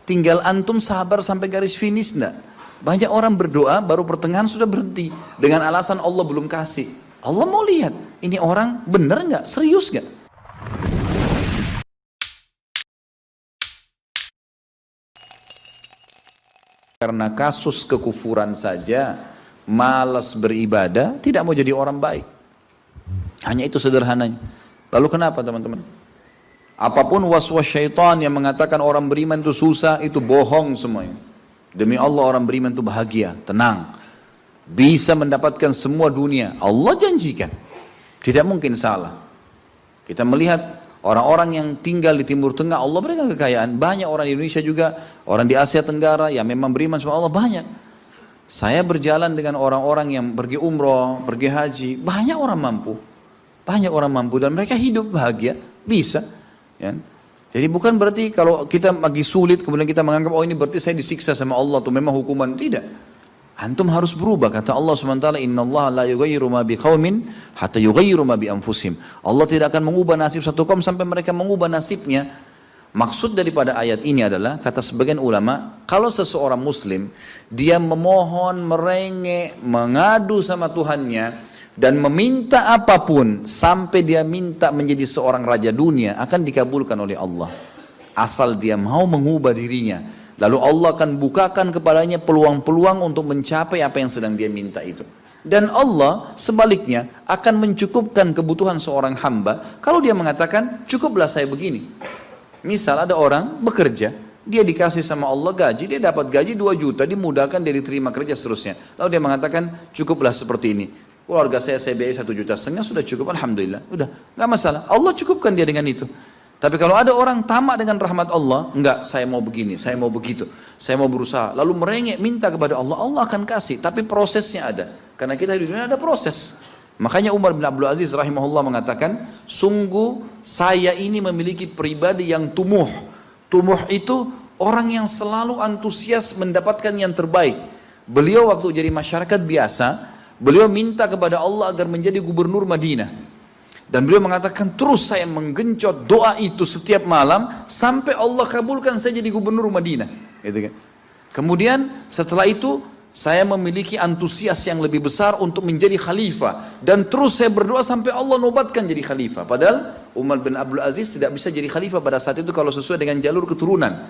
tinggal antum sabar sampai garis finish enggak? Banyak orang berdoa baru pertengahan sudah berhenti dengan alasan Allah belum kasih. Allah mau lihat ini orang benar nggak, serius nggak? Karena kasus kekufuran saja, malas beribadah, tidak mau jadi orang baik. Hanya itu sederhananya. Lalu kenapa teman-teman? Apapun waswas syaitan yang mengatakan orang beriman itu susah, itu bohong semuanya. Demi Allah orang beriman itu bahagia, tenang. Bisa mendapatkan semua dunia. Allah janjikan. Tidak mungkin salah. Kita melihat orang-orang yang tinggal di Timur Tengah, Allah berikan kekayaan. Banyak orang di Indonesia juga, orang di Asia Tenggara yang memang beriman sama Allah banyak. Saya berjalan dengan orang-orang yang pergi umroh, pergi haji, banyak orang mampu. Banyak orang mampu dan mereka hidup bahagia, bisa. Ya. Jadi bukan berarti kalau kita lagi sulit kemudian kita menganggap oh ini berarti saya disiksa sama Allah atau memang hukuman. Tidak. Antum harus berubah, kata Allah SWT, innallaha la yughayyiru ma biqaumin hatta yughayyiru ma bi anfusihim. Allah tidak akan mengubah nasib satu kaum sampai mereka mengubah nasibnya. Maksud daripada ayat ini adalah, kata sebagian ulama, kalau seseorang muslim dia memohon, merengek, mengadu sama Tuhannya dan meminta apapun sampai dia minta menjadi seorang raja dunia, akan dikabulkan oleh Allah asal dia mau mengubah dirinya. Lalu Allah akan bukakan kepadanya peluang-peluang untuk mencapai apa yang sedang dia minta itu. Dan Allah sebaliknya akan mencukupkan kebutuhan seorang hamba kalau dia mengatakan cukuplah saya begini. Misal ada orang bekerja, dia dikasih sama Allah gaji, dia dapat gaji 2 juta, dimudahkan dia diterima kerja seterusnya. Lalu dia mengatakan cukuplah seperti ini. Keluarga saya biayai 1,5 juta, sudah cukup, alhamdulillah. Udah, nggak masalah. Allah cukupkan dia dengan itu. Tapi kalau ada orang tamak dengan rahmat Allah, enggak, saya mau begini, saya mau begitu, saya mau berusaha, lalu merengek minta kepada Allah, Allah akan kasih, tapi prosesnya ada. Karena kita di dunia ada proses. Makanya Umar bin Abdul Aziz rahimahullah mengatakan, sungguh saya ini memiliki pribadi yang tumuh. Tumuh itu orang yang selalu antusias mendapatkan yang terbaik. Beliau waktu jadi masyarakat biasa, beliau minta kepada Allah agar menjadi gubernur Madinah. Dan beliau mengatakan terus saya menggencot doa itu setiap malam sampai Allah kabulkan saya jadi gubernur Madinah. Gitu kan. Kemudian setelah itu saya memiliki antusias yang lebih besar untuk menjadi khalifah. Dan terus saya berdoa sampai Allah nobatkan jadi khalifah. Padahal Umar bin Abdul Aziz tidak bisa jadi khalifah pada saat itu kalau sesuai dengan jalur keturunan.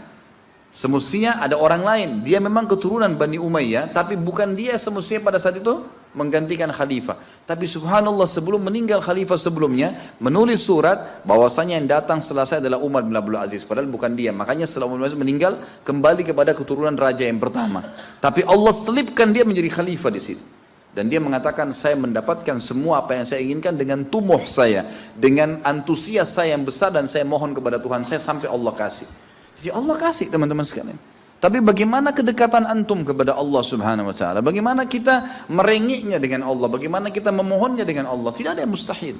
Semestinya ada orang lain. Dia memang keturunan Bani Umayyah, tapi bukan dia semestinya pada saat itu menggantikan khalifah. Tapi subhanallah sebelum meninggal khalifah sebelumnya menulis surat bahwasanya yang datang setelah saya adalah Umar bin Abdul Aziz, padahal bukan dia. Makanya setelah Umar bin Abdul Aziz meninggal kembali kepada keturunan raja yang pertama. Tapi Allah selipkan dia menjadi khalifah di situ. Dan dia mengatakan saya mendapatkan semua apa yang saya inginkan dengan tumuh saya, dengan antusias saya yang besar, dan saya mohon kepada Tuhan saya sampai Allah kasih. Jadi Allah kasih teman-teman sekalian. Tapi bagaimana kedekatan antum kepada Allah subhanahu wa ta'ala? Bagaimana kita merengeknya dengan Allah? Bagaimana kita memohonnya dengan Allah? Tidak ada yang mustahil.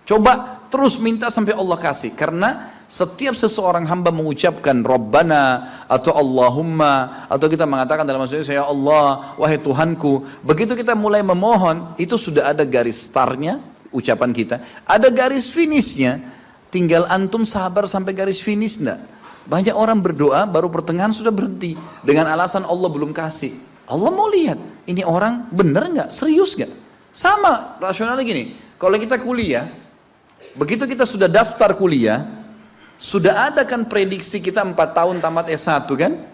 Coba terus minta sampai Allah kasih. Karena setiap seseorang hamba mengucapkan Rabbana atau Allahumma, atau kita mengatakan dalam maksudnya ya Allah, wahai Tuhanku. Begitu kita mulai memohon, itu sudah ada garis startnya ucapan kita. Ada garis finishnya. Tinggal antum sabar sampai garis finish enggak? Banyak orang berdoa baru pertengahan sudah berhenti dengan alasan Allah belum kasih. Allah mau lihat ini orang benar nggak, serius nggak. Sama rasionalnya gini, kalau kita kuliah, begitu kita sudah daftar kuliah, sudah ada kan prediksi kita 4 tahun tamat S1 kan?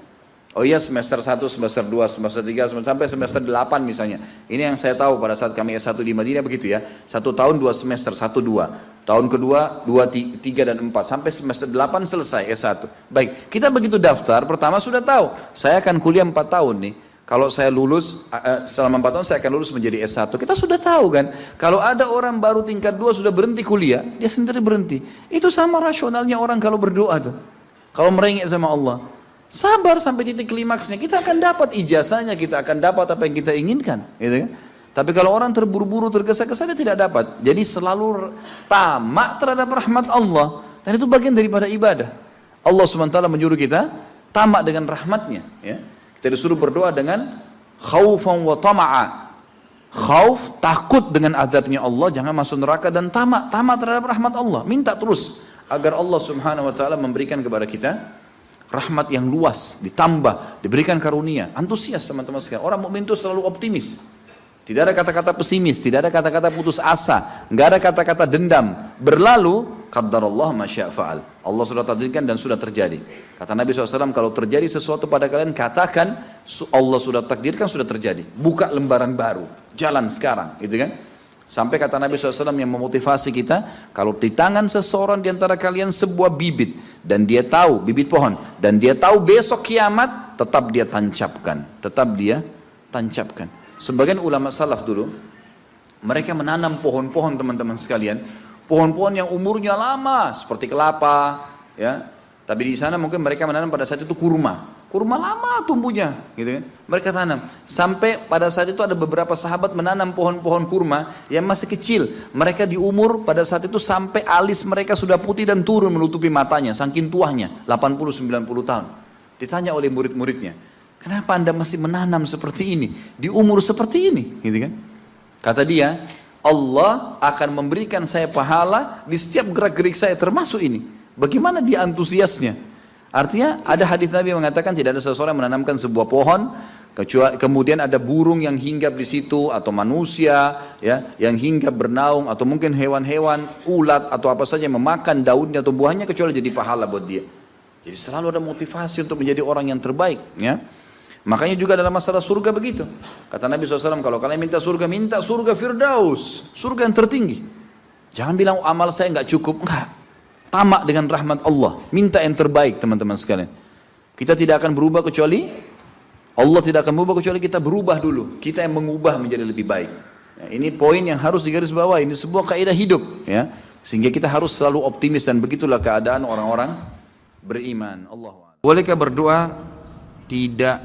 Oh iya, semester 1, semester 2, semester 3, sampai semester 8 misalnya. Ini yang saya tahu pada saat kami S1 di Madinah begitu ya. 1 tahun 2 semester, 1, 2. Tahun kedua 2, 3 dan 4 sampai semester 8 selesai S1. Baik, kita begitu daftar pertama sudah tahu saya akan kuliah 4 tahun nih. Kalau saya lulus selama 4 tahun saya akan lulus menjadi S1. Kita sudah tahu kan. Kalau ada orang baru tingkat 2 sudah berhenti kuliah, dia sendiri berhenti. Itu sama rasionalnya orang kalau berdoa tuh. Kalau merengek sama Allah, sabar sampai titik klimaksnya, kita akan dapat ijazahnya, kita akan dapat apa yang kita inginkan, gitu kan? Tapi kalau orang terburu-buru, tergesa-gesa, dia tidak dapat. Jadi selalu tamak terhadap rahmat Allah. Dan itu bagian daripada ibadah. Allah SWT menyuruh kita tamak dengan rahmatnya. Ya. Kita disuruh berdoa dengan khaufan wa tama'a. Khauf, takut dengan azabnya Allah, jangan masuk neraka, dan tamak terhadap rahmat Allah. Minta terus agar Allah SWT memberikan kepada kita rahmat yang luas, ditambah, diberikan karunia, antusias teman-teman sekalian. Orang mukmin itu selalu optimis. Tidak ada kata-kata pesimis, tidak ada kata-kata putus asa, nggak ada kata-kata dendam. Berlalu, qaddarallah ma syaa fa'al. Allah sudah takdirkan dan sudah terjadi. Kata Nabi SAW, kalau terjadi sesuatu pada kalian, katakan Allah sudah takdirkan, sudah terjadi. Buka lembaran baru, jalan sekarang, gitu kan? Sampai kata Nabi SAW yang memotivasi kita, kalau di tangan seseorang di antara kalian sebuah bibit, dan dia tahu, bibit pohon, dan dia tahu besok kiamat, tetap dia tancapkan, tetap dia tancapkan. Sebagian ulama salaf dulu, mereka menanam pohon-pohon teman-teman sekalian, pohon-pohon yang umurnya lama, seperti kelapa, ya. Tapi di sana mungkin mereka menanam pada saat itu kurma lama tumbuhnya, gitu kan. Mereka tanam, sampai pada saat itu ada beberapa sahabat menanam pohon-pohon kurma yang masih kecil. Mereka di umur pada saat itu sampai alis mereka sudah putih dan turun menutupi matanya, saking tuanya, 80-90 tahun. Ditanya oleh murid-muridnya, kenapa anda masih menanam seperti ini, di umur seperti ini, gitu kan? Kata dia, Allah akan memberikan saya pahala di setiap gerak-gerik saya, termasuk ini. Bagaimana dia antusiasnya? Artinya ada hadis Nabi yang mengatakan tidak ada seseorang yang menanamkan sebuah pohon, kemudian ada burung yang hinggap di situ, atau manusia ya, yang hinggap bernaung, atau mungkin hewan-hewan, ulat atau apa saja yang memakan daunnya atau buahnya, kecuali jadi pahala buat dia. Jadi selalu ada motivasi untuk menjadi orang yang terbaik, ya. Makanya juga dalam masalah surga begitu. Kata Nabi SAW, kalau kalian minta surga Firdaus, surga yang tertinggi. Jangan bilang amal saya nggak cukup, enggak. Tamak dengan rahmat Allah, minta yang terbaik teman-teman sekalian. Kita tidak akan berubah kecuali, Allah tidak akan berubah kecuali kita berubah dulu. Kita yang mengubah menjadi lebih baik. Ya, ini poin yang harus digarisbawahi, ini sebuah kaidah hidup, ya. Sehingga kita harus selalu optimis, dan begitulah keadaan orang-orang beriman. Allah. Bolehkah berdoa tidak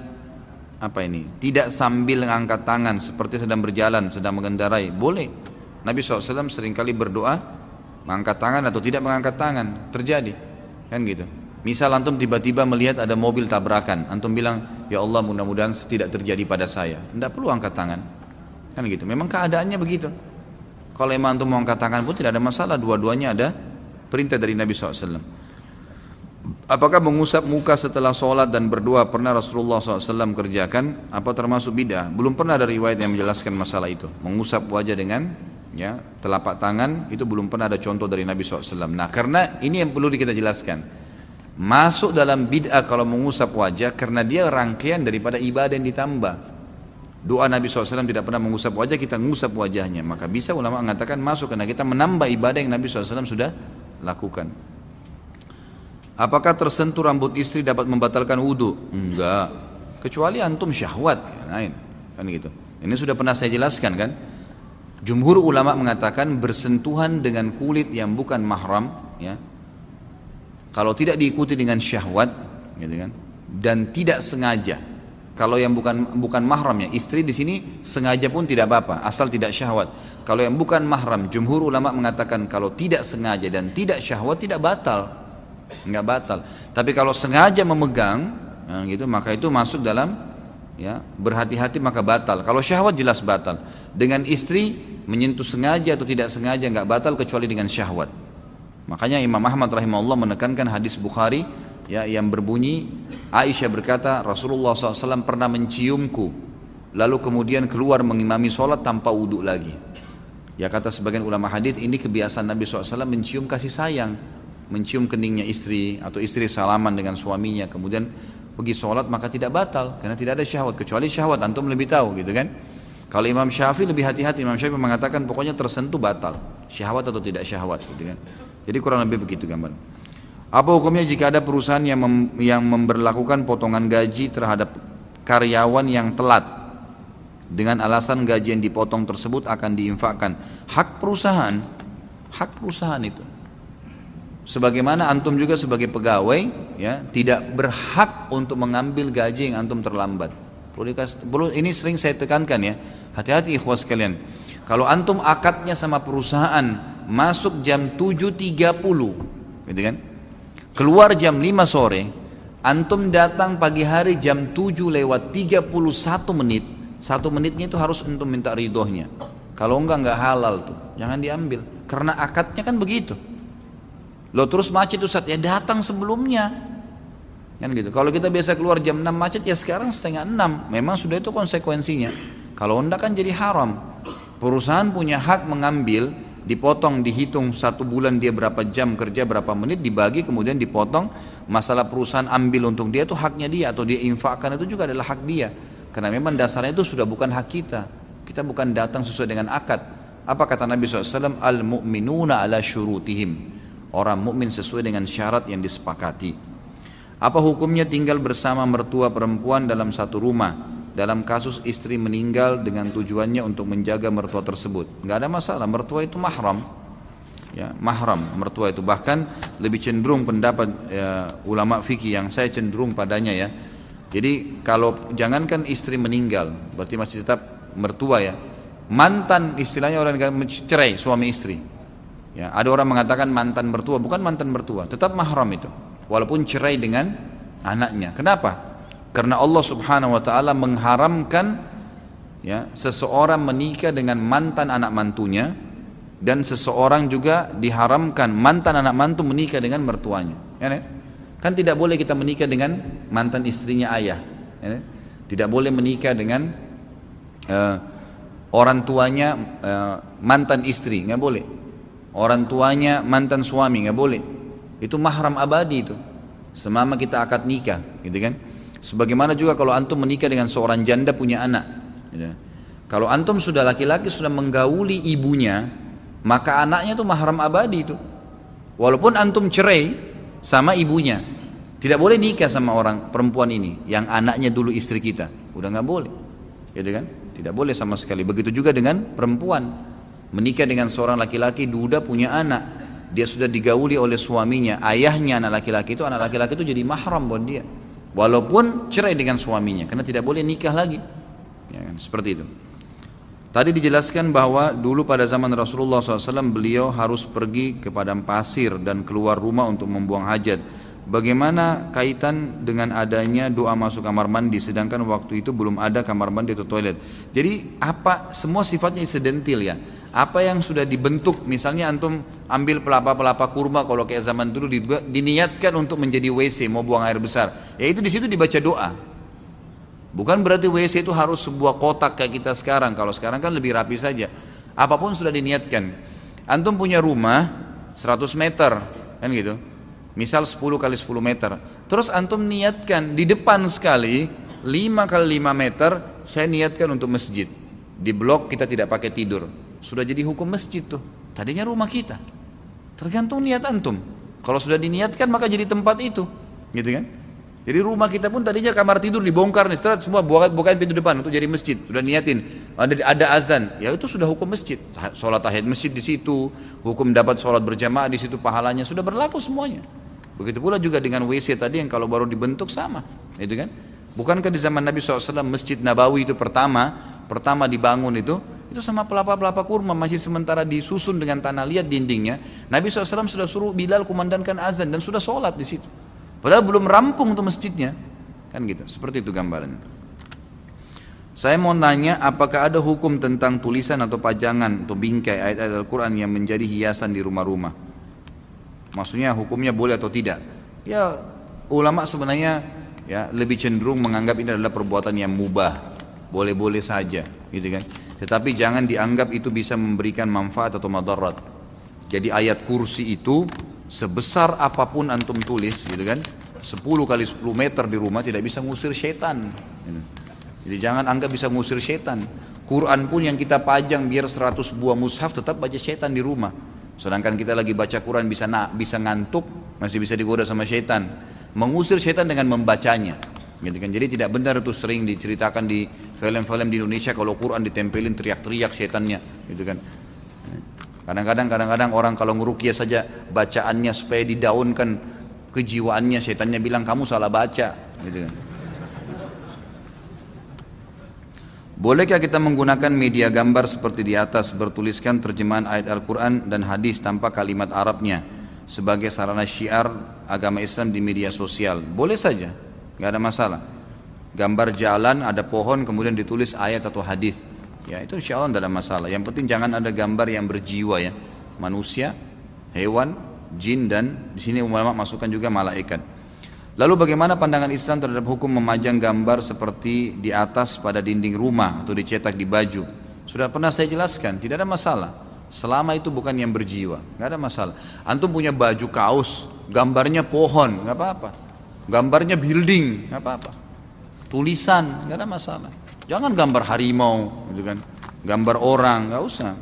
sambil mengangkat tangan seperti sedang berjalan, sedang mengendarai? Boleh. Nabi SAW seringkali berdoa mengangkat tangan atau tidak mengangkat tangan, terjadi, kan gitu. Misal antum tiba-tiba melihat ada mobil tabrakan, antum bilang, ya Allah mudah-mudahan tidak terjadi pada saya. Tidak perlu angkat tangan, kan gitu. Memang keadaannya begitu. Kalau emang antum mau angkat tangan pun tidak ada masalah, dua-duanya ada perintah dari Nabi SAW. Apakah mengusap muka setelah sholat dan berdoa pernah Rasulullah SAW kerjakan? Apa termasuk bid'ah? Belum pernah ada riwayat yang menjelaskan masalah itu. Mengusap wajah dengan telapak tangan, itu belum pernah ada contoh dari Nabi SAW. Nah, karena ini yang perlu kita jelaskan. Masuk dalam bid'ah kalau mengusap wajah, karena dia rangkaian daripada ibadah yang ditambah. Doa Nabi SAW tidak pernah mengusap wajah, kita mengusap wajahnya. Maka bisa ulama mengatakan masuk, karena kita menambah ibadah yang Nabi SAW sudah lakukan. Apakah tersentuh rambut istri dapat membatalkan wudhu? Enggak, kecuali antum syahwat, lain, kan gitu. Ini sudah pernah saya jelaskan, kan. Jumhur ulama mengatakan bersentuhan dengan kulit yang bukan mahram, ya, kalau tidak diikuti dengan syahwat, gitu kan, dan tidak sengaja. Kalau yang bukan mahram, ya, istri di sini sengaja pun tidak apa-apa, asal tidak syahwat. Kalau yang bukan mahram, jumhur ulama mengatakan kalau tidak sengaja dan tidak syahwat tidak batal, nggak batal. Tapi kalau sengaja memegang, gitu, maka itu masuk dalam, ya, berhati-hati maka batal. Kalau syahwat jelas batal. Dengan istri menyentuh sengaja atau tidak sengaja nggak batal kecuali dengan syahwat. Makanya Imam Ahmad rahimahullah menekankan hadis Bukhari, ya, yang berbunyi Aisyah berkata Rasulullah SAW pernah menciumku, lalu kemudian keluar mengimami sholat tanpa wudhu lagi. Ya, kata sebagian ulama hadis, ini kebiasaan Nabi SAW mencium kasih sayang, mencium keningnya istri, atau istri salaman dengan suaminya kemudian pergi sholat, maka tidak batal karena tidak ada syahwat. Kecuali syahwat, antum lebih tahu, gitu kan. Kalau Imam Syafi'i lebih hati-hati. Imam Syafi'i mengatakan pokoknya tersentuh batal, syahwat atau tidak syahwat, gitu kan. Jadi kurang lebih begitu gambar. Apa hukumnya jika ada perusahaan yang memberlakukan potongan gaji terhadap karyawan yang telat dengan alasan gaji yang dipotong tersebut akan diinfakkan? Hak perusahaan itu. Sebagaimana antum juga sebagai pegawai, ya, tidak berhak untuk mengambil gaji yang antum terlambat. Ini sering saya tekankan, ya, hati-hati ikhwas sekalian. Kalau antum akadnya sama perusahaan masuk jam 7.30, gitu kan, keluar jam 5 sore, antum datang pagi hari jam 7:31, 1 menitnya itu harus antum minta ridhonya. Kalau enggak halal tuh, jangan diambil, karena akadnya kan begitu. Lo terus macet Ustaz, ya datang sebelumnya. Kan gitu. Kalau kita biasa keluar jam 6 macet, ya sekarang setengah 6. Memang sudah itu konsekuensinya. Kalau enggak kan jadi haram. Perusahaan punya hak mengambil, dipotong, dihitung 1 bulan dia berapa jam kerja, berapa menit, dibagi kemudian dipotong. Masalah perusahaan ambil untuk dia itu haknya dia, atau dia infakkan itu juga adalah hak dia. Karena memang dasarnya itu sudah bukan hak kita. Kita bukan datang sesuai dengan akad. Apa kata Nabi SAW? Al-mu'minuna ala syurutihim. Orang mukmin sesuai dengan syarat yang disepakati. Apa hukumnya tinggal bersama mertua perempuan dalam satu rumah dalam kasus istri meninggal dengan tujuannya untuk menjaga mertua tersebut? Nggak ada masalah, mertua itu mahram, ya, mahram mertua itu. Bahkan lebih cenderung pendapat ulama fikih yang saya cenderung padanya, ya. Jadi kalau jangankan istri meninggal, berarti masih tetap mertua, ya. Mantan, istilahnya orang cerai suami istri, ya. Ada orang mengatakan mantan mertua, bukan mantan mertua, tetap mahram itu. Walaupun cerai dengan anaknya. Kenapa? Karena Allah Subhanahu wa taala mengharamkan, ya, seseorang menikah dengan mantan anak mantunya, dan seseorang juga diharamkan mantan anak mantu menikah dengan mertuanya. Ya, kan tidak boleh kita menikah dengan mantan istrinya ayah. Ya, tidak boleh menikah dengan orang tuanya mantan istri, nggak boleh. Orang tuanya mantan suami, nggak boleh. Itu mahram abadi itu, selama kita akad nikah, gitu kan. Sebagaimana juga kalau antum menikah dengan seorang janda punya anak, gitu. Kalau antum sudah laki-laki sudah menggauli ibunya, maka anaknya itu mahram abadi itu. Walaupun antum cerai sama ibunya, tidak boleh nikah sama orang perempuan ini yang anaknya dulu istri kita, udah nggak boleh, gitu kan. Tidak boleh sama sekali. Begitu juga dengan perempuan menikah dengan seorang laki-laki, duda punya anak, dia sudah digauli oleh suaminya, ayahnya anak laki-laki itu jadi mahram buat dia, walaupun cerai dengan suaminya, karena tidak boleh nikah lagi, ya kan? Seperti itu. Tadi dijelaskan bahwa dulu pada zaman Rasulullah SAW beliau harus pergi ke padang pasir dan keluar rumah untuk membuang hajat. Bagaimana kaitan dengan adanya doa masuk kamar mandi, sedangkan waktu itu belum ada kamar mandi atau toilet? Jadi apa, semua sifatnya insidental, ya. Apa yang sudah dibentuk, misalnya antum ambil pelapa kurma, kalau kayak zaman dulu diniatkan untuk menjadi WC, mau buang air besar, ya itu di situ dibaca doa. Bukan berarti WC itu harus sebuah kotak kayak kita sekarang. Kalau sekarang kan lebih rapi saja. Apapun sudah diniatkan. Antum punya rumah 100 meter, kan gitu. Misal 10 kali 10 meter. Terus antum niatkan di depan sekali 5 kali 5 meter, saya niatkan untuk masjid. Di blok kita tidak pakai tidur. Sudah jadi hukum masjid tuh. Tadinya rumah kita. Tergantung niat antum. Kalau sudah diniatkan maka jadi tempat itu, gitu kan? Jadi rumah kita pun tadinya kamar tidur dibongkar nih, semua bukain pintu depan untuk jadi masjid. Sudah niatin, ada azan, ya itu sudah hukum masjid. Sholat tahiyat masjid di situ, hukum dapat sholat berjamaah di situ, pahalanya sudah berlaku semuanya. Begitu pula juga dengan WC tadi yang kalau baru dibentuk sama, gitu kan? Bukankah di zaman Nabi SAW Masjid Nabawi itu pertama dibangun itu sama pelapa kurma masih sementara disusun dengan tanah liat dindingnya. Nabi SAW sudah suruh Bilal kumandangkan azan dan sudah sholat di situ. Padahal belum rampung untuk masjidnya, kan gitu. Seperti itu gambarannya. Saya mau nanya, apakah ada hukum tentang tulisan atau pajangan atau bingkai ayat-ayat Al-Quran yang menjadi hiasan di rumah-rumah? Maksudnya hukumnya boleh atau tidak? Ya ulama sebenarnya ya lebih cenderung menganggap ini adalah perbuatan yang mubah, boleh-boleh saja, gitu kan. Tetapi jangan dianggap itu bisa memberikan manfaat atau madarat. Jadi ayat kursi itu sebesar apapun antum tulis, gitu kan, 10 kali 10 meter di rumah tidak bisa ngusir setan, gitu. Jadi jangan anggap bisa ngusir setan. Quran pun yang kita pajang biar 100 buah mushaf tetap baca setan di rumah. Sedangkan kita lagi baca Quran bisa ngantuk, masih bisa digoda sama setan. Mengusir setan dengan membacanya, gitu kan. Jadi tidak benar itu sering diceritakan di film-film di Indonesia kalau Quran ditempelin teriak-teriak setannya, gitu kan. Kadang-kadang orang kalau ngeruqyah saja bacaannya supaya didaunkan kejiwaannya, setannya bilang kamu salah baca, gitu kan. Bolehkah kita menggunakan media gambar seperti di atas bertuliskan terjemahan ayat Al-Quran dan hadis tanpa kalimat Arabnya sebagai sarana syiar agama Islam di media sosial? Boleh saja, nggak ada masalah. Gambar jalan, ada pohon, kemudian ditulis ayat atau hadis. Ya itu insya Allah tidak ada masalah. Yang penting jangan ada gambar yang berjiwa, ya, manusia, hewan, jin, dan di sini ulama masukkan juga malaikat. Lalu bagaimana pandangan Islam terhadap hukum memajang gambar seperti di atas pada dinding rumah atau dicetak di baju? Sudah pernah saya jelaskan, tidak ada masalah. Selama itu bukan yang berjiwa, nggak ada masalah. Antum punya baju kaos, gambarnya pohon, nggak apa-apa. Gambarnya building, nggak apa-apa. Tulisan, nggak ada masalah. Jangan gambar harimau, gitu kan? Gambar orang, nggak usah.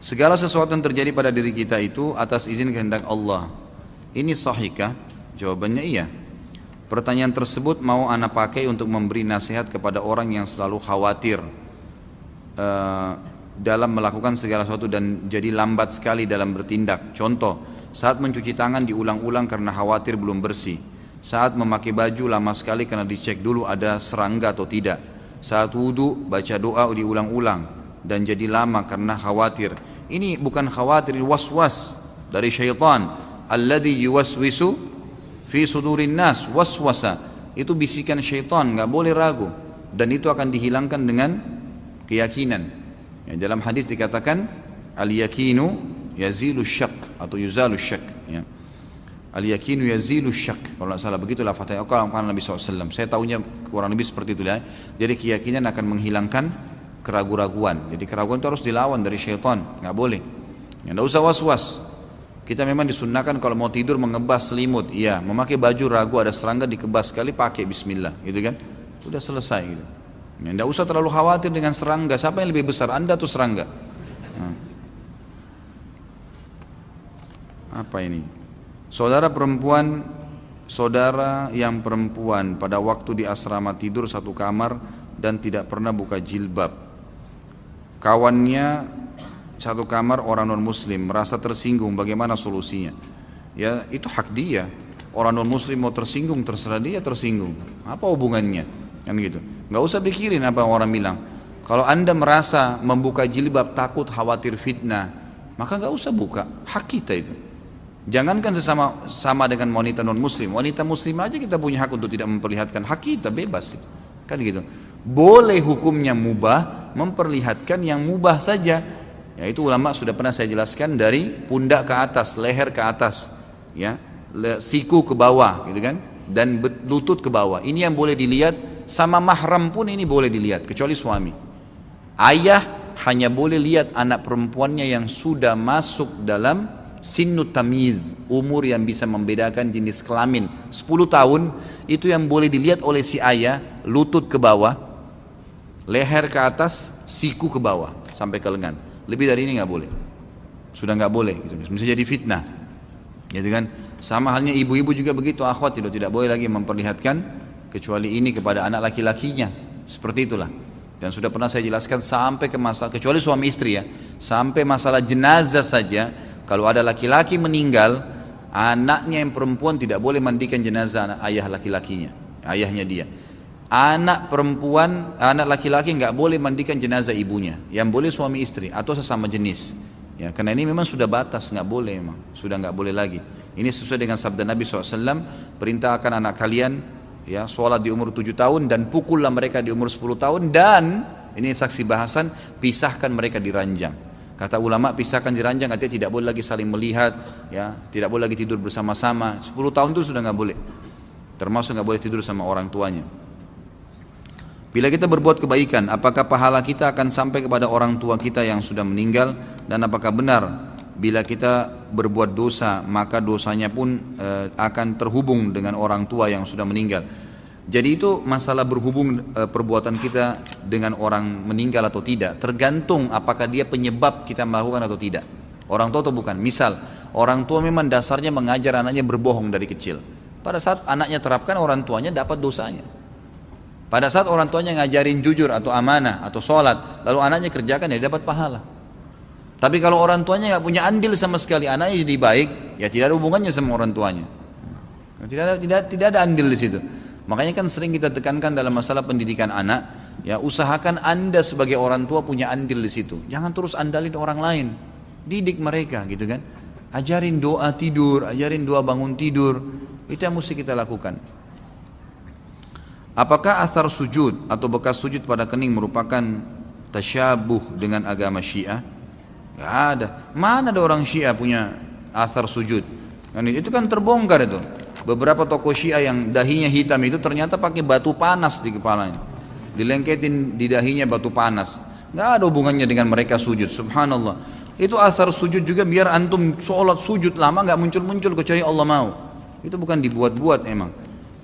Segala sesuatu yang terjadi pada diri kita itu atas izin kehendak Allah. Ini sahihkah? Jawabannya iya. Pertanyaan tersebut mau ana pakai untuk memberi nasihat kepada orang yang selalu khawatir dalam melakukan segala sesuatu dan jadi lambat sekali dalam bertindak. Contoh, saat mencuci tangan diulang-ulang karena khawatir belum bersih. Saat memakai baju lama sekali karena dicek dulu ada serangga atau tidak. Saat wudu baca doa diulang-ulang dan jadi lama karena khawatir. Ini bukan khawatir, ini was-was dari syaitan. Alladhi yuwaswisu fi sudurin nas, waswasa. Itu bisikan syaitan, nggak boleh ragu. Dan itu akan dihilangkan dengan keyakinan. Ya, dalam hadis dikatakan al-yakinu yazilu syak atau yuzalu syak. Ya. Al-yakinu yazilu syak. Kalau tidak salah begitulah fatihah Nabi SAW. Saya tahunya kurang lebih seperti itu ya. Jadi keyakinan akan menghilangkan keraguan-raguan. Jadi keraguan itu harus dilawan dari syaitan, nggak boleh. Ya, nggak usah was-was. Kita memang disunnahkan kalau mau tidur mengebas selimut, iya. Memakai baju ragu ada serangga dikebas sekali pakai Bismillah, gitu kan? Udah selesai gitu. Ya, tidak usah terlalu khawatir dengan serangga. Siapa yang lebih besar, Anda atau serangga? Nah. Apa ini? Saudara yang perempuan pada waktu di asrama tidur satu kamar dan tidak pernah buka jilbab. Kawannya satu kamar orang non muslim merasa tersinggung, bagaimana solusinya? Ya itu hak dia. Orang non muslim mau tersinggung terserah dia tersinggung. Apa hubungannya? Kan gitu. Nggak usah pikirin apa orang bilang. Kalau anda merasa membuka jilbab takut khawatir fitnah, maka nggak usah buka. Hak kita itu. Jangankan sama dengan wanita non muslim. Wanita muslim aja kita punya hak untuk tidak memperlihatkan, hak kita bebas itu. Kan gitu. Boleh hukumnya mubah memperlihatkan yang mubah saja. Ya itu ulama sudah pernah saya jelaskan dari pundak ke atas, leher ke atas, ya, siku ke bawah, gitu kan, dan lutut ke bawah. Ini yang boleh dilihat, sama mahram pun ini boleh dilihat, kecuali suami. Ayah hanya boleh lihat anak perempuannya yang sudah masuk dalam sinnut tamiz, umur yang bisa membedakan jenis kelamin. 10 tahun itu yang boleh dilihat oleh si ayah, lutut ke bawah, leher ke atas, siku ke bawah sampai ke lengan. Lebih dari ini nggak boleh, sudah nggak boleh, gitu. Bisa jadi fitnah, gitu kan? Sama halnya ibu-ibu juga begitu, akhwat tidak boleh lagi memperlihatkan kecuali ini kepada anak laki-lakinya, seperti itulah. Dan sudah pernah saya jelaskan sampai ke masalah, kecuali suami istri ya, sampai masalah jenazah saja, kalau ada laki-laki meninggal, anaknya yang perempuan tidak boleh mandikan jenazah ayah laki-lakinya, ayahnya dia. Anak perempuan, anak laki-laki nggak boleh mandikan jenazah ibunya. Yang boleh suami istri atau sesama jenis. Ya, karena ini memang sudah batas, nggak boleh memang, sudah nggak boleh lagi. Ini sesuai dengan sabda Nabi SAW, perintahkan anak kalian, ya, sholat di umur 7 tahun dan pukullah mereka di umur 10 tahun dan ini saksi bahasan, pisahkan mereka di ranjang. Kata ulama pisahkan di ranjang artinya tidak boleh lagi saling melihat, ya, tidak boleh lagi tidur bersama-sama. 10 tahun itu sudah nggak boleh. Termasuk nggak boleh tidur sama orang tuanya. Bila kita berbuat kebaikan, apakah pahala kita akan sampai kepada orang tua kita yang sudah meninggal? Dan apakah benar bila kita berbuat dosa, maka dosanya pun akan terhubung dengan orang tua yang sudah meninggal? Jadi itu masalah berhubung perbuatan kita dengan orang meninggal atau tidak, tergantung apakah dia penyebab kita melakukan atau tidak. Orang tua atau bukan. Misal, orang tua memang dasarnya mengajar anaknya berbohong dari kecil. Pada saat anaknya terapkan, orang tuanya dapat dosanya. Pada saat orang tuanya ngajarin jujur atau amanah atau sholat, lalu anaknya kerjakan, dia dapat pahala. Tapi kalau orang tuanya nggak punya andil sama sekali, anaknya jadi baik, ya tidak ada hubungannya sama orang tuanya. Tidak ada andil di situ. Makanya kan sering kita tekankan dalam masalah pendidikan anak, ya usahakan anda sebagai orang tua punya andil di situ. Jangan terus andalin orang lain, didik mereka gitu kan. Ajarin doa tidur, ajarin doa bangun tidur, itu yang mesti kita lakukan. Apakah athar sujud atau bekas sujud pada kening merupakan tasyabuh dengan agama Syiah? Gak ada. Mana ada orang Syiah punya athar sujud? Itu kan terbongkar itu. Beberapa tokoh Syiah yang dahinya hitam itu ternyata pakai batu panas di kepalanya. Dilengketin di dahinya batu panas. Nggak ada hubungannya dengan mereka sujud. Subhanallah. Itu asar sujud juga biar antum sholat sujud lama nggak muncul-muncul kecuali Allah mau. Itu bukan dibuat-buat emang.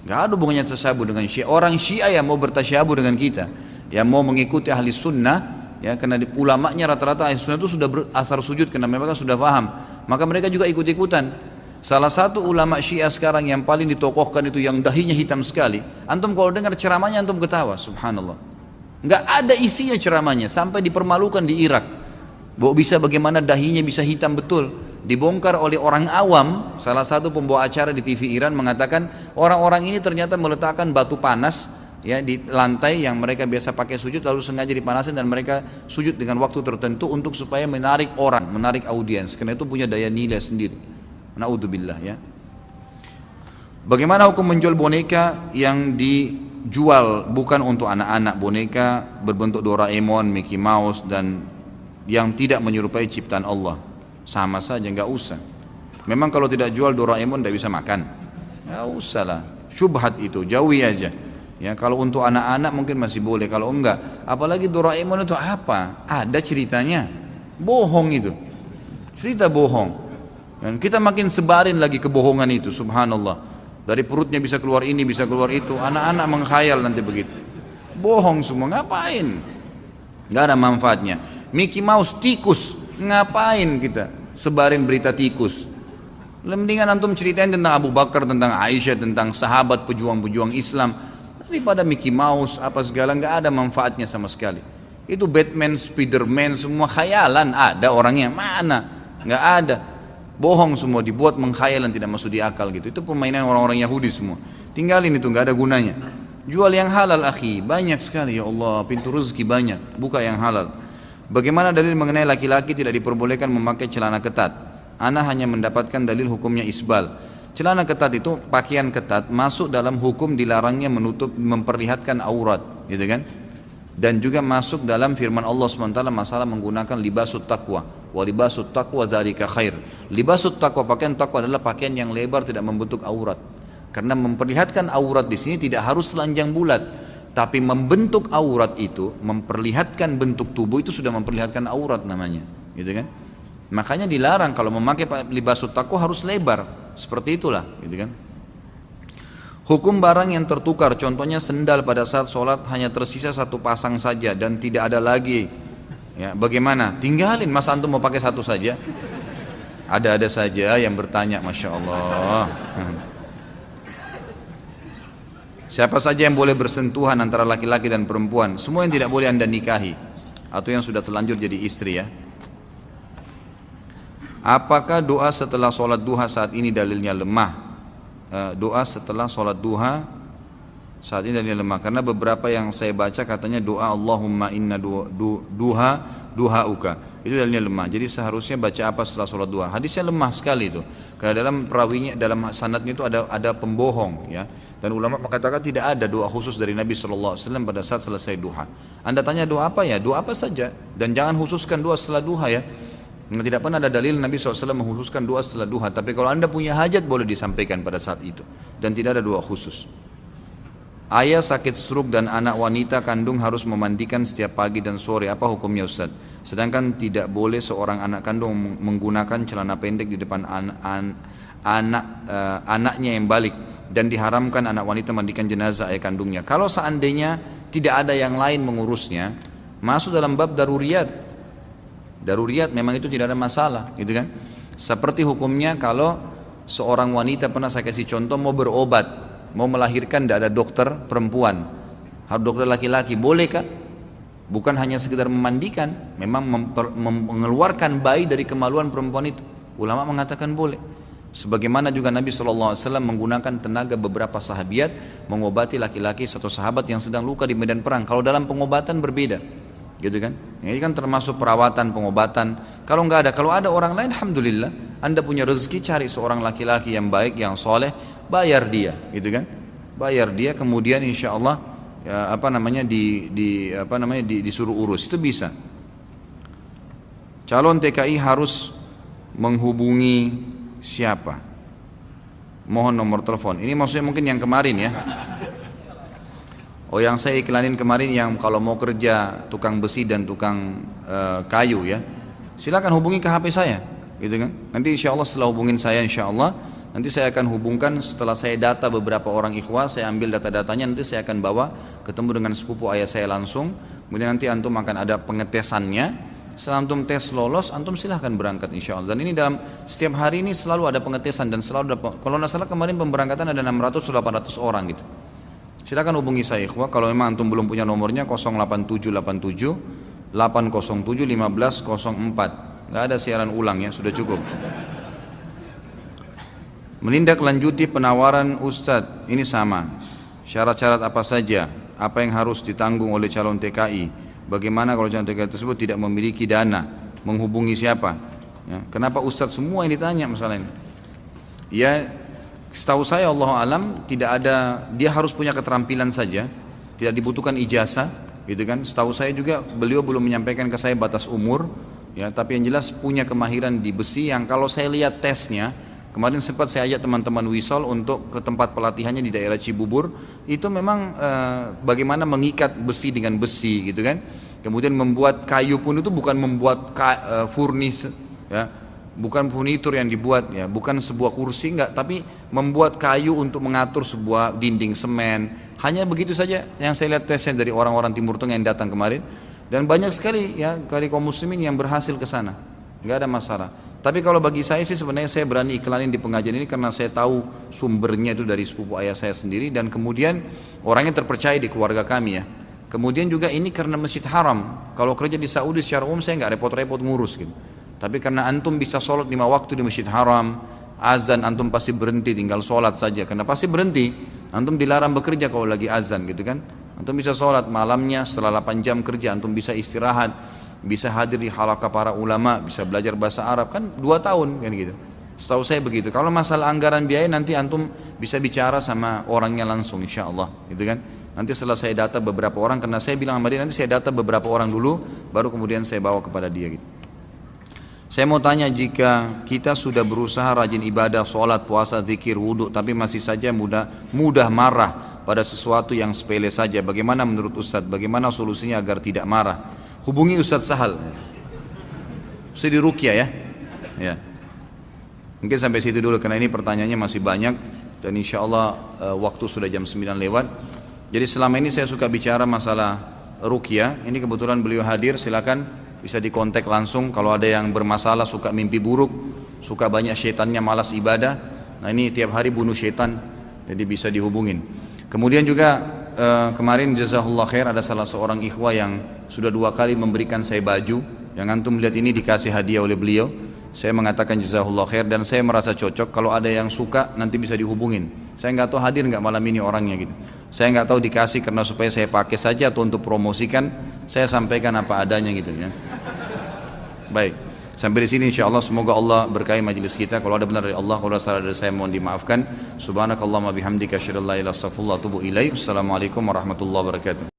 Nggak ada hubungannya tasyabuh dengan Syiah. Orang Syiah yang mau bertasyabuh dengan kita, yang mau mengikuti ahli sunnah, ya karena ulamanya rata-rata ahli sunnah itu sudah asar sujud karena mereka sudah paham. Maka mereka juga ikut-ikutan. Salah satu ulama Syiah sekarang yang paling ditokohkan itu yang dahinya hitam sekali. Antum kalau dengar ceramahnya antum ketawa, subhanallah. Nggak ada isinya ceramahnya, sampai dipermalukan di Irak. Bisa bagaimana dahinya bisa hitam betul. Dibongkar oleh orang awam. Salah satu pembawa acara di TV Iran mengatakan orang-orang ini ternyata meletakkan batu panas ya di lantai yang mereka biasa pakai sujud, lalu sengaja dipanasin dan mereka sujud dengan waktu tertentu untuk supaya menarik orang, menarik audiens, karena itu punya daya nilai sendiri. Naudzubillah ya. Bagaimana hukum menjual boneka yang dijual bukan untuk anak-anak, boneka berbentuk Doraemon, Mickey Mouse dan yang tidak menyerupai ciptaan Allah? Sama saja, nggak usah. Memang kalau tidak jual Doraemon tidak bisa makan, nggak usah lah, syubhat itu jauhi aja. Ya kalau untuk anak-anak mungkin masih boleh, kalau enggak, apalagi Doraemon itu apa? Ada ceritanya, bohong itu, cerita bohong. Dan kita makin sebarin lagi kebohongan itu, subhanallah. Dari perutnya bisa keluar ini, bisa keluar itu. Anak-anak menghayal nanti begitu. Bohong semua, ngapain? Gak ada manfaatnya. Mickey Mouse, tikus, ngapain kita sebarin berita tikus? Mendingan antum ceritain tentang Abu Bakar, tentang Aisyah, tentang sahabat pejuang-pejuang Islam. Daripada Mickey Mouse, apa segala, gak ada manfaatnya sama sekali. Itu Batman, Spiderman, semua khayalan. Ada orangnya, mana? Gak ada. Bohong semua, dibuat mengkhayalan, tidak masuk di akal gitu. Itu permainan orang-orang Yahudi semua. Tinggalin itu, nggak ada gunanya. Jual yang halal akhi, banyak sekali ya Allah, pintu rezeki banyak. Buka yang halal. Bagaimana dalil mengenai laki-laki tidak diperbolehkan memakai celana ketat? Ana hanya mendapatkan dalil hukumnya isbal. Celana ketat itu pakaian ketat masuk dalam hukum dilarangnya menutup, memperlihatkan aurat, gitu kan? Dan juga masuk dalam firman Allah SWT masalah menggunakan libasut taqwa. Wa libasut taqwa dzalika khair. Libasut taqwa, pakaian taqwa adalah pakaian yang lebar tidak membentuk aurat. Karena memperlihatkan aurat di sini tidak harus telanjang bulat, tapi membentuk aurat itu, memperlihatkan bentuk tubuh itu sudah memperlihatkan aurat namanya, gitu kan? Makanya dilarang kalau memakai libasut taqwa harus lebar, seperti itulah, gitu kan? Hukum barang yang tertukar, contohnya sendal pada saat sholat hanya tersisa satu pasang saja dan tidak ada lagi. Ya, bagaimana? Tinggalin, masa antum mau pakai satu saja? Ada-ada saja yang bertanya, Masya Allah. Siapa saja yang boleh bersentuhan antara laki-laki dan perempuan? Semua yang tidak boleh anda nikahi atau yang sudah terlanjur jadi istri ya. Apakah doa setelah sholat duha saat ini dalilnya lemah? Doa setelah sholat duha saat ini dalilnya lemah karena beberapa yang saya baca katanya doa Allahumma inna duhauka itu dalilnya lemah. Jadi seharusnya baca apa setelah sholat duha? Hadisnya lemah sekali itu karena dalam perawinya, dalam sanadnya itu ada pembohong ya. Dan ulama mengatakan tidak ada doa khusus dari Nabi SAW pada saat selesai duha. Anda tanya doa apa ya? Doa apa saja dan jangan khususkan doa setelah duha ya. Tidak pernah ada dalil Nabi SAW mengkhususkan doa setelah duha. Tapi kalau anda punya hajat boleh disampaikan pada saat itu. Dan tidak ada doa khusus. Ayah sakit stroke dan anak wanita kandung harus memandikan setiap pagi dan sore. Apa hukumnya Ustaz? Sedangkan tidak boleh seorang anak kandung menggunakan celana pendek di depan anaknya yang balik. Dan diharamkan anak wanita mandikan jenazah ayah kandungnya. Kalau seandainya tidak ada yang lain mengurusnya, masuk dalam bab daruriyat. Daruriyat memang itu tidak ada masalah, gitu kan? Seperti hukumnya kalau seorang wanita, pernah saya kasih contoh, mau berobat, mau melahirkan, tidak ada dokter perempuan, harus dokter laki-laki, bolehkah? Bukan hanya sekedar memandikan, memang mengeluarkan bayi dari kemaluan perempuan itu. Ulama mengatakan boleh. Sebagaimana juga Nabi SAW menggunakan tenaga beberapa sahabiat mengobati laki-laki satu sahabat yang sedang luka di medan perang. Kalau dalam pengobatan berbeda, gitu kan? Ini kan termasuk perawatan, pengobatan. Kalau ada orang lain, alhamdulillah, anda punya rezeki, cari seorang laki-laki yang baik, yang soleh, bayar dia, gitu kan? Bayar dia, kemudian insya Allah ya, disuruh urus, itu bisa. Calon TKI harus menghubungi siapa? mohon nomor telepon. Ini maksudnya mungkin yang kemarin ya. Oh, yang saya iklanin kemarin yang kalau mau kerja tukang besi dan tukang kayu ya, silakan hubungi ke HP saya, gitu kan. Nanti insya Allah setelah hubungin saya, insya Allah nanti saya akan hubungkan setelah saya data beberapa orang ikhwah, saya ambil data-datanya, nanti saya akan bawa ketemu dengan sepupu ayah saya langsung. Kemudian nanti antum akan ada pengetesannya. Setelah antum tes lolos, antum silahkan berangkat insya Allah. Dan ini dalam setiap hari ini selalu ada pengetesan dan selalu ada, kalau nggak salah kemarin pemberangkatan ada 600-800 orang gitu. Silakan hubungi saya ikhwah, kalau memang antum belum punya nomornya 08787 807 1504. Nggak ada siaran ulang ya, sudah cukup. Menindaklanjuti penawaran Ustadz, ini sama. Syarat-syarat apa saja? Apa yang harus ditanggung oleh calon TKI? Bagaimana kalau calon TKI tersebut tidak memiliki dana? Menghubungi siapa? Ya, kenapa Ustadz semua yang ditanya masalah ini? Ya, setahu saya Allah alam tidak ada, dia harus punya keterampilan saja, tidak dibutuhkan ijazah, gitu kan. Setahu saya juga beliau belum menyampaikan ke saya batas umur, ya. Tapi yang jelas punya kemahiran di besi yang kalau saya lihat tesnya, kemarin sempat saya ajak teman-teman Wisol untuk ke tempat pelatihannya di daerah Cibubur, itu memang bagaimana mengikat besi dengan besi, gitu kan. Kemudian membuat kayu pun itu bukan membuat furnis, ya. Bukan furnitur yang dibuat ya, bukan sebuah kursi enggak, tapi membuat kayu untuk mengatur sebuah dinding semen. Hanya begitu saja yang saya lihat tesnya dari orang-orang Timur Tengah yang datang kemarin, dan banyak sekali ya dari kaum muslimin yang berhasil ke sana, enggak ada masalah. Tapi kalau bagi saya sih sebenarnya saya berani iklanin di pengajian ini karena saya tahu sumbernya itu dari sepupu ayah saya sendiri, dan kemudian orangnya terpercaya di keluarga kami ya. Kemudian juga ini karena Masjid Haram. Kalau kerja di Saudi secara umum saya nggak repot-repot ngurus gitu. Tapi karena antum bisa sholat 5 waktu di Masjid Haram, azan antum pasti berhenti, tinggal sholat saja. Karena pasti berhenti, antum dilarang bekerja kalau lagi azan gitu kan. Antum bisa sholat malamnya setelah 8 jam kerja, antum bisa istirahat, bisa hadir di halaqah para ulama, bisa belajar bahasa Arab, kan 2 tahun kan gitu. Setahu saya begitu. Kalau masalah anggaran biaya nanti antum bisa bicara sama orangnya langsung insya Allah gitu kan. Nanti setelah saya data beberapa orang, karena saya bilang sama dia nanti saya data beberapa orang dulu, baru kemudian saya bawa kepada dia gitu. Saya mau tanya, jika kita sudah berusaha rajin ibadah, sholat, puasa, zikir, wudhu, tapi masih saja mudah marah pada sesuatu yang sepele saja, bagaimana menurut Ustadz? Bagaimana solusinya agar tidak marah? Hubungi Ustadz Sahal, Ustadz di Ruqyah ya. Ya. Mungkin sampai situ dulu karena ini pertanyaannya masih banyak dan insya Allah waktu sudah jam 9 lewat. Jadi selama ini saya suka bicara masalah Ruqyah. Ini kebetulan beliau hadir, silakan. Bisa dikontak langsung kalau ada yang bermasalah, suka mimpi buruk, suka banyak syaitannya, malas ibadah. Nah ini tiap hari bunuh syaitan, jadi bisa dihubungin. Kemudian juga kemarin jazakallah khair ada salah seorang ikhwah yang sudah 2 kali memberikan saya baju. Yang antum lihat ini dikasih hadiah oleh beliau. Saya mengatakan jazakallah khair dan saya merasa cocok. Kalau ada yang suka nanti bisa dihubungin. Saya nggak tahu hadir nggak malam ini orangnya gitu. Saya nggak tahu dikasih karena supaya saya pakai saja atau untuk promosikan. Saya sampaikan apa adanya gitu ya. Baik, sampai di sini insyaallah semoga Allah berkahi majelis kita. Kalau ada benar dari Allah, kalau ada salah dari saya mohon dimaafkan. Subhanakallahumma bihamdika asyhadu an la ilaha illa anta astaghfiruka wa atubu ilaik. Assalamualaikum warahmatullahi wabarakatuh.